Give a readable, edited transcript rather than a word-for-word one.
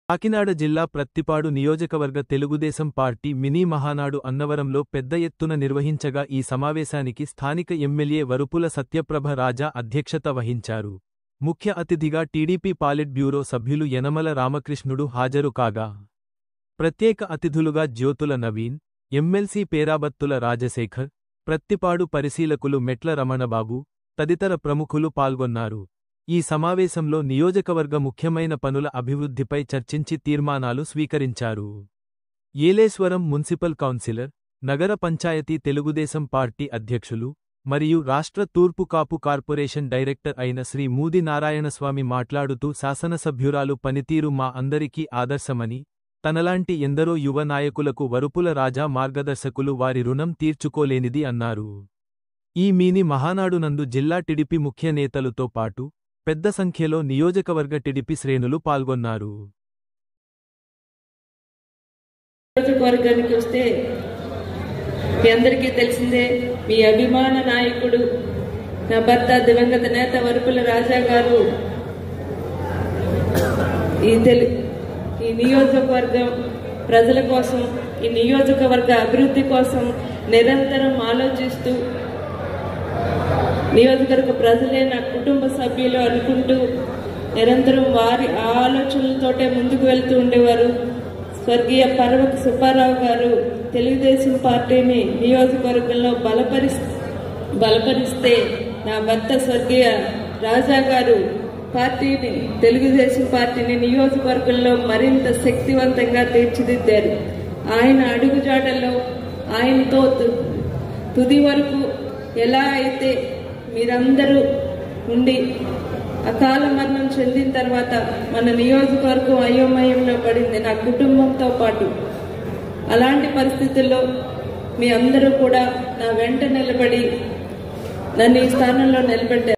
కాకినాడ జిల్లా ప్రత్తిపాడు నియోజకవర్గ Telugu Desam party mini Mahanadu అన్నవరంలో పెద్ద ఎత్తున నిర్వహించగా ఈ సమావేశానికి స్థానిక ఎమ్మెల్యే వరుపుల సత్యప్రభ రాజా అధ్యక్షత వహించారు. ముఖ్య అతిథిగా టీడీపీ పాలిట్ బ్యూరో సభ్యులు యనమల రామకృష్ణుడు హాజరు కాగా, ప్రత్యేక అతిథులుగా జ్యోతుల నవీన్, ఎమ్మెల్సీ పేరాబత్తుల రాజశేఖర్, ప్రత్తిపాడు పరిశీలకులు మెట్ల రమణబాబు తదితర ప్రముఖులు పాల్గొన్నారు. ఈ సమావేశంలో నియోజకవర్గ ముఖ్యమైన పనుల అభివృద్ధిపై చర్చించి తీర్మానాలు స్వీకరించారు. ఏలేశ్వరం మున్సిపల్ కౌన్సిలర్, నగర పంచాయతీ తెలుగుదేశం పార్టీ అధ్యక్షులు మరియు రాష్ట్ర తూర్పు కాపు కార్పొరేషన్ డైరెక్టర్ అయిన శ్రీ మూది నారాయణస్వామి మాట్లాడుతూ శాసనసభ్యురాలు పనితీరు మా అందరికీ ఆదర్శమని, తనలాంటి ఎందరో యువ నాయకులకు వరుపుల రాజా మార్గదర్శకులు, వారి రుణం తీర్చుకోలేనిది అన్నారు. ఈ మినీ మహానాడునందు జిల్లా టీడీపీ ముఖ్య నేతలతో పాటు పెద్ద సంఖ్యలో నియోజకవర్గ టీడీపీ శ్రేణులు పాల్గొన్నారు. నియోజకవర్గానికి వస్తే మీ అందరికీ తెలిసిందే, మీ అభిమాన నాయకుడు నా భర్త దివంగత నేత వరుపుల రాజా గారు ఈ నియోజకవర్గం ప్రజల కోసం, ఈ నియోజకవర్గ అభివృద్ధి కోసం నిరంతరం ఆలోచిస్తూ, నియోజకవర్గ ప్రజలే నా కుటుంబ సభ్యులు అనుకుంటూ నిరంతరం వారి ఆలోచనలతోటే ముందుకు వెళ్తూ ఉండేవారు. స్వర్గీయ పర్వత సుబ్బారావు గారు తెలుగుదేశం పార్టీని నియోజకవర్గంలో బలపరిస్తే నా భర్త స్వర్గీయ రాజా గారు తెలుగుదేశం పార్టీని నియోజకవర్గంలో మరింత శక్తివంతంగా తీర్చిదిద్దారు. ఆయన అడుగుజాడల్లో ఆయనతో తుది వరకు ఎలా అయితే మీరందరూ ఉండి అకాల మరణం చెందిన తర్వాత మన నియోజకవర్గం అయోమయంలో పడింది, నా కుటుంబంతో పాటు. అలాంటి పరిస్థితుల్లో మీ అందరూ కూడా నా వెంట నిలబడి నన్ను ఈ స్థానంలో నిలబెట్టారు.